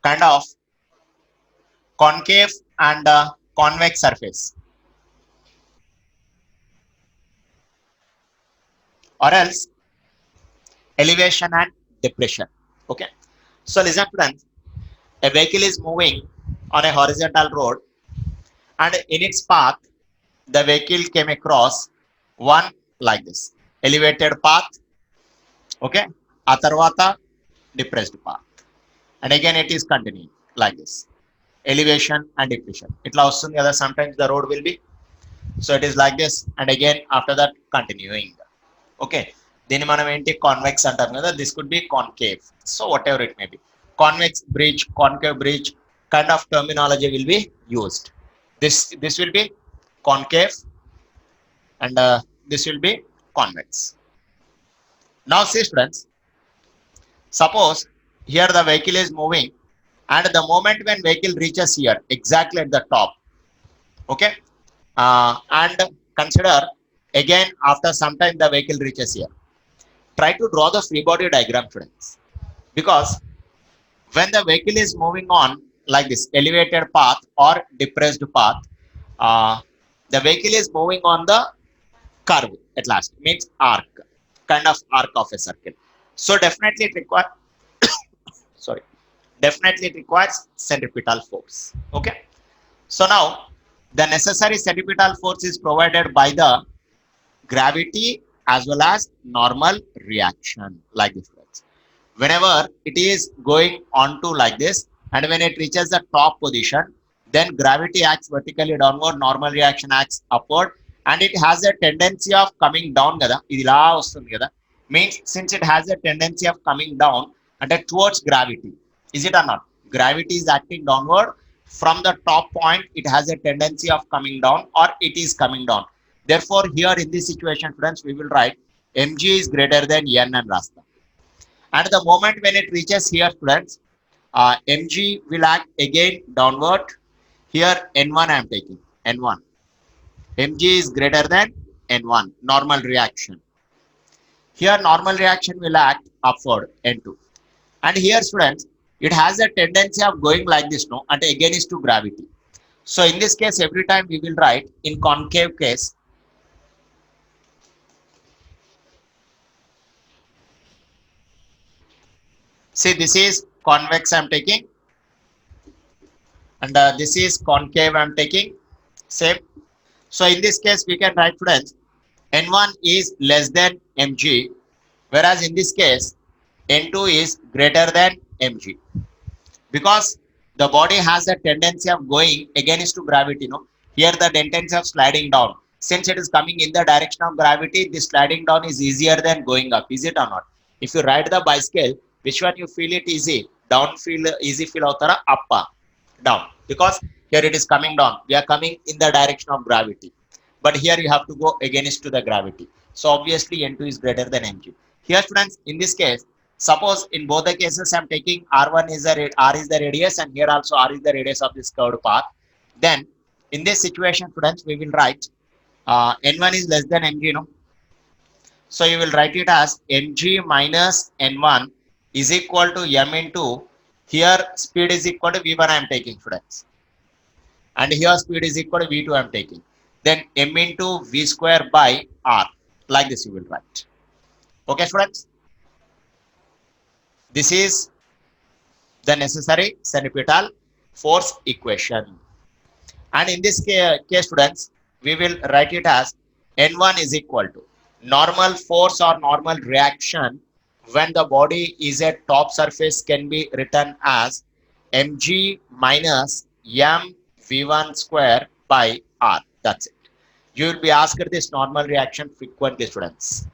kind of concave and convex surface, or else elevation and depression. Okay. So listen friends, a vehicle is moving on a horizontal road, and in its path, the vehicle came across one like this elevated path. Okay. A tarvata depressed path. And again, it is continuing like this elevation and depression. Itla vastundi kada, sometimes the road will be, so it is like this, and again after that continuing. Okay. Then మనం ఏంటి convex అంటాం కదా, this could be concave, so whatever it may be, convex bridge, concave bridge kind of terminology will be used. This will be concave, and this will be convex. Now see students, suppose here the vehicle is moving, and the moment when vehicle reaches here exactly at the top, okay, and consider again after some time the vehicle reaches here, try to draw the free body diagram students, because when the vehicle is moving on like this elevated path or depressed path, uh, the vehicle is moving on the curve at last, means arc, kind of arc of a circle. So definitely it requires sorry, definitely it requires centripetal force. Okay. So now the necessary centripetal force is provided by the gravity as well as normal reaction like this. Whenever it is going on to like this, and when it reaches the top position, then gravity acts vertically downward, normal reaction acts upward, and it has a tendency of coming down kada, ఇది ఇలా వస్తుంది కదా, means since it has a tendency of coming down and towards gravity, is it or not, gravity is acting downward from the top point, it has a tendency of coming down or it is coming down. Therefore here in this situation friends, we will write mg is greater than n and rasta. And the moment when it reaches here students, mg will act again downward. Here n1 I am taking, n1, mg is greater than n1, normal reaction. Here normal reaction will act upward, n2. And here students, it has a tendency of going like this, no, and against to gravity. So in this case every time we will write in concave case, see this is convex I am taking, and this is concave I am taking, same. So in this case we can write friends, n1 is less than mg, whereas in this case n2 is greater than mg, because the body has a tendency of going against to gravity, no, here the tendency of sliding down, since it is coming in the direction of gravity, the sliding down is easier than going up, is it or not? If you ride the bicycle, which one you feel it easy, down feel easy feel avtara, up down, because here it is coming down, we are coming in the direction of gravity, but here you have to go against to the gravity, so obviously n2 is greater than mg. Here students, in this case, suppose in both the cases I'm taking r1 is the r is the radius, and here also r is the radius of this curved path, then in this situation students we will write n1 is less than mg, no, so you will write it as mg minus n1 is equal to m into, here speed is equal to v1 I am taking students, and here speed is equal to v2 I am taking, then m into v square by r, like this you will write. Okay students, this is the necessary centripetal force equation, and in this case students, we will write it as n1 is equal to normal force or normal reaction when the body is at top surface can be written as mg minus m v1 square by r. That's it. You will be asked this normal reaction frequently students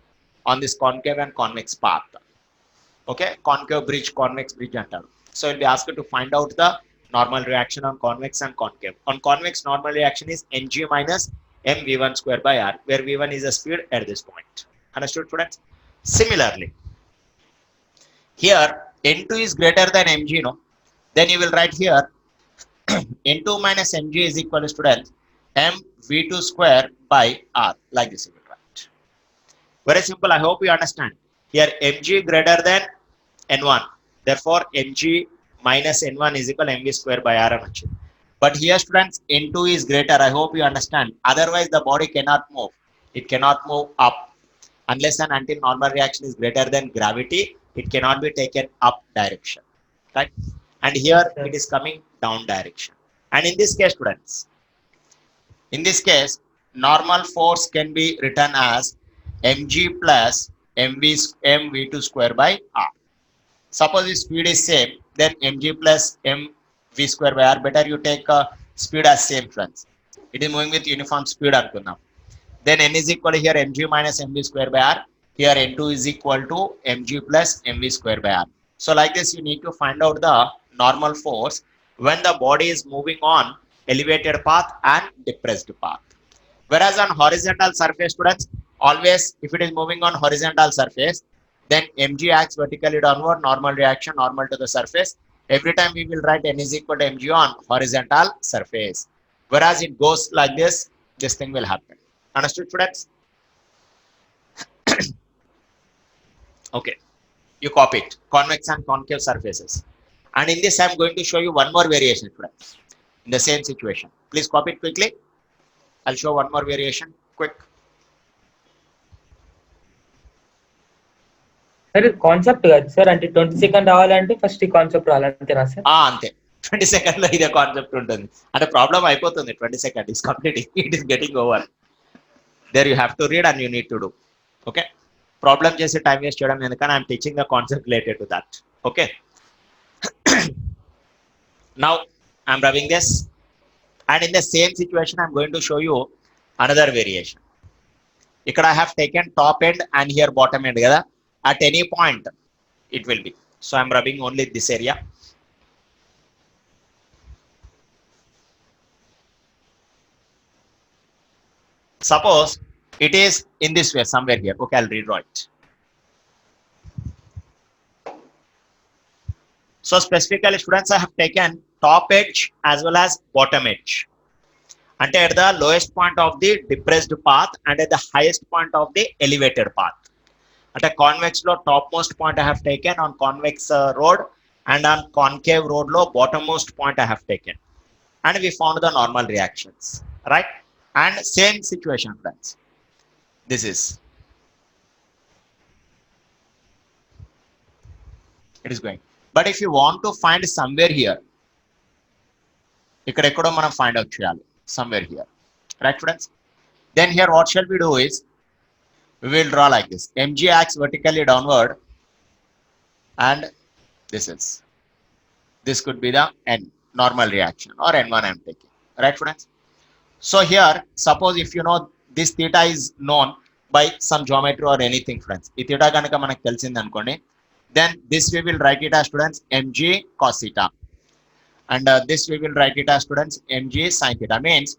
on this concave and convex path. Okay, concave bridge, convex bridge antaru. So you'll be asked to find out the normal reaction on convex and concave. On convex, normal reaction is ng minus m v1 square by r, where v1 is the speed at this point. Understood students? Similarly, here n2 is greater than mg, no, then you will write here n2 minus mg is equal to students m v2 square by r, like this you will write. Very simple, I hope you understand. Here mg greater than n1, therefore mg minus n1 is equal mv square by r అని వచ్చింది. But here students, n2 is greater. I hope you understand. Otherwise the body cannot move. It cannot move up unless and until normal reaction is greater than gravity. It cannot be taken up direction, right? And here it is coming down direction. And in this case students, in this case normal force can be written as mg plus mv2 square by r. Suppose the speed is same, then mg plus mv square by r, better you take speed as same friends. It is moving with uniform speed అనుకుందాం. Then n is equal to here mg minus mv square by r. Here n2 is equal to mg plus mv square by r. So like this, you need to find out the normal force when the body is moving on elevated path and depressed path. Whereas on horizontal surface students, always if it is moving on horizontal surface, then mg acts vertically downward, normal reaction, normal to the surface. Every time we will write n is equal to mg on horizontal surface. Whereas it goes like this thing will happen. Understood students? Okay, you copy it, convex and concave surfaces. And in this I am going to show you one more variation students in the same situation. Please copy it quickly. I'll show one more variation quick. సరే concept కాదు sir, అంటే 20 second రావాలంటే first ఈ concept రావాలంతేనా sir? అంతే, 20 second లో ఇదే concept ఉంటుంది. అంటే ప్రాబ్లం అయిపోతుంది, 20 second is completing, it is getting over. There you have to read and you need to do. Okay, problem చేసి టైం వేస్ట్ చేయడం ఎందుకని I'm teaching the concept related to that. Okay, now I'm raving this and in the same situation I'm going to show you another variation. Ikkada I have taken top end and here bottom end kada. At any point it will be, so I'm rubbing only this area. Suppose it is in this way somewhere here. Okay, I'll redraw it. So specifically students, I have taken top edge as well as bottom edge, and at the lowest point of the depressed path and at the highest point of the elevated path. At a convex low topmost point I have taken on convex road, and on concave road low bottommost point I have taken, and we found the normal reactions, right? And same situation friends, this is it is going. But if you want to find somewhere here, ఇక్కడ ఎక్కడో మనం find out చేయాలి, somewhere here, right friends? Then here what shall we do is we will draw like this. mg acts vertically downward, and this could be the n normal reaction or n1 I'm taking, right friends? So here suppose if you know this theta is known by some geometry or anything friends, ఈ theta కనుక మనకు తెలిసింది అనుకోండి, then this we will write it as students mg cos theta, and this we will write it as students mg sin theta. Means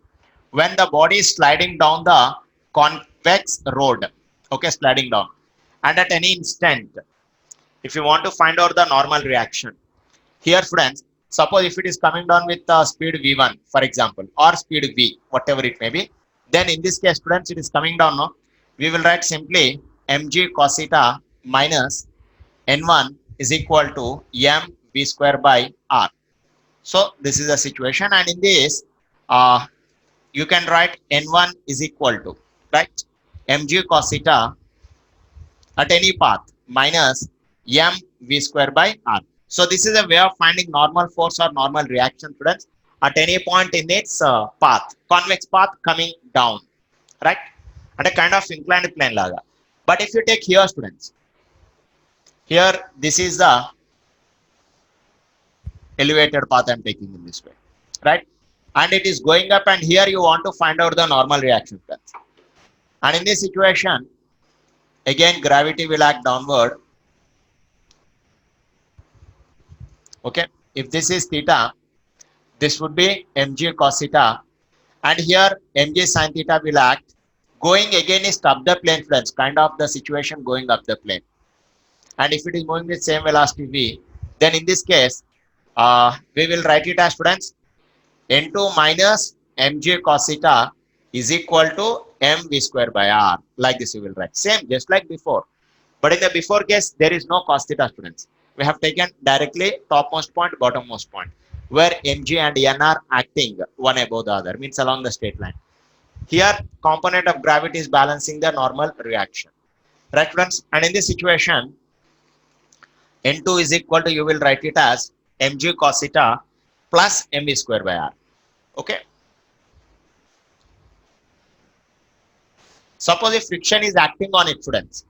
when the body is sliding down the convex road, okay, sliding down, and at any instant if you want to find out the normal reaction here friends, suppose if it is coming down with speed v1 for example, or speed v, whatever it may be, then in this case students it is coming down, no, we will write simply mg cos theta minus n1 is equal to mv square by r. So this is the situation, and in this you can write n1 is equal to, right, mg cos theta at any path minus mv square by r. So this is a way of finding normal force or normal reaction students at any point in its path, convex path coming down, right, at a kind of inclined plane laga. But if you take here students, here this is the elevated path I'm taking in this way, right, and it is going up, and here you want to find out the normal reaction friends. And in this situation again gravity will act downward. Okay, if this is theta, this would be mg cos theta, and here mg sin theta will act going against up the plane friends, kind of the situation going up the plane. And if it is moving with same velocity v, then in this case we will write it as students n2 minus mg cos theta is equal to mv square by r. Like this you will write, same just like before, but in the before case there is no cos theta students. We have taken directly topmost point, bottommost point, where mg and n are acting one above the other, means along the straight line. Here component of gravity is balancing the normal reaction, right friends? And in this situation, n2 is equal to, you will write it as mg cos theta plus mv square by r. Okay, suppose if friction is acting on it, students,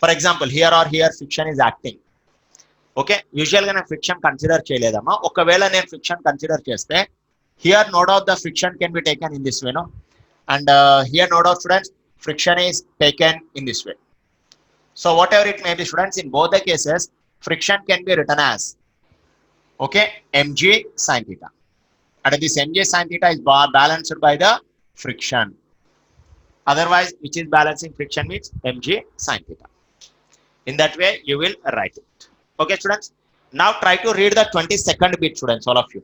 for example here or here friction is acting. Okay, usual గా నేను friction consider చేయలేదమ్మా. ఒకవేళ నేను friction consider చేస్తే, here no doubt the friction can be taken in this way, no, and here no doubt students friction is taken in this way. So whatever it may be students, in both the cases friction can be return as, okay, mg sin theta, and this mg sin theta is balanced by the friction. Otherwise, which is balancing friction means mg sin theta. In that way you will write it. Okay students, now try to read the 22nd bit, students, all of you.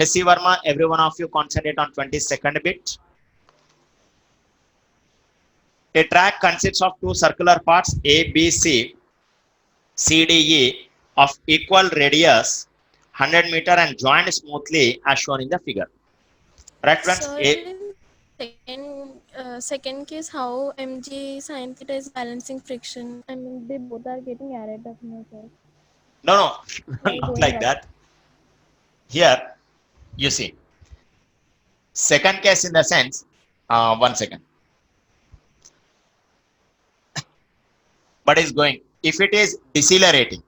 H.C. Verma, every one of you concentrate on 22nd bit. A track consists of two circular parts A, B, C, C, D, E of equal radius 100 meter and joined smoothly as shown in the figure. Right friends? So second case, how mg sin theta is balancing friction? I mean, they both are getting added up now, sir. No, Why not going like back? that. Here, you see, second case in the sense, one second. But is going, if it is decelerating,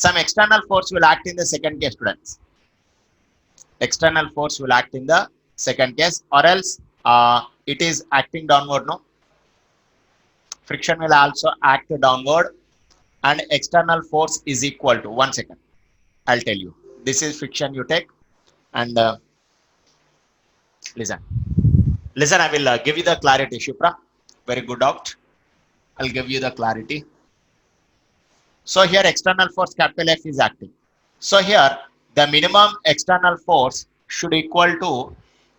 some external force will act in the second case, students. External force will act in the second case, or else it is acting downward, no? Friction will also act downward, and external force is equal to, one second, I'll tell you. This is friction you take, and listen, I will give you the clarity, Shipra. Very good doubt. I'll give you the clarity. So here external force capital F is acting. So here the minimum external force should equal to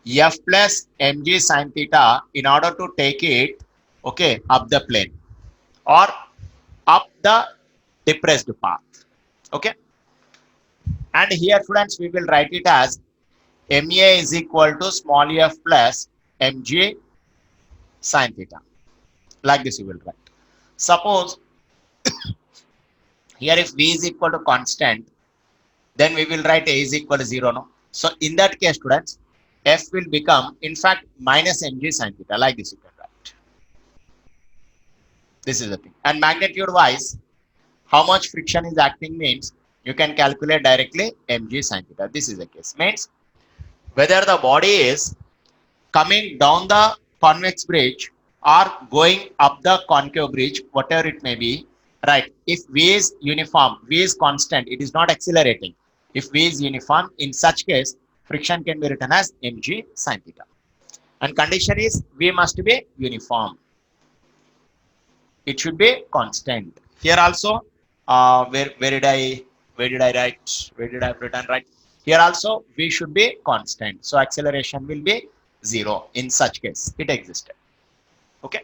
F plus mg sin theta in order to take it, okay, up the plane or up the depressed path. Okay, and here students we will write it as MA is equal to small f plus mg sin theta. Like this you will write. Suppose here if v is equal to constant, then we will write a is equal to 0, no? So in that case, students, f will become in fact minus mg sin theta. Like this you can write. This is the thing. And magnitude wise, how much friction is acting means you can calculate directly mg sin theta. This is the case. Means whether the body is coming down the convex bridge or going up the concave bridge, whatever it may be, right? If v is uniform, v is constant, it is not accelerating. If v is uniform, in such case, friction can be written as mg sin theta. And condition is v must be uniform. It should be constant. Here also, where did I write? Where did I have written right? Here also, v should be constant. So acceleration will be 0. In such case, it existed. Okay.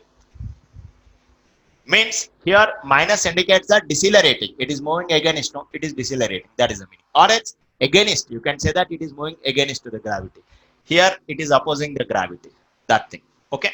Means here minus indicates that decelerating. It is moving against, no, it is decelerating. That is the meaning. Or it's against. You can say that it is moving against to the gravity. Here it is opposing the gravity. That thing. Okay.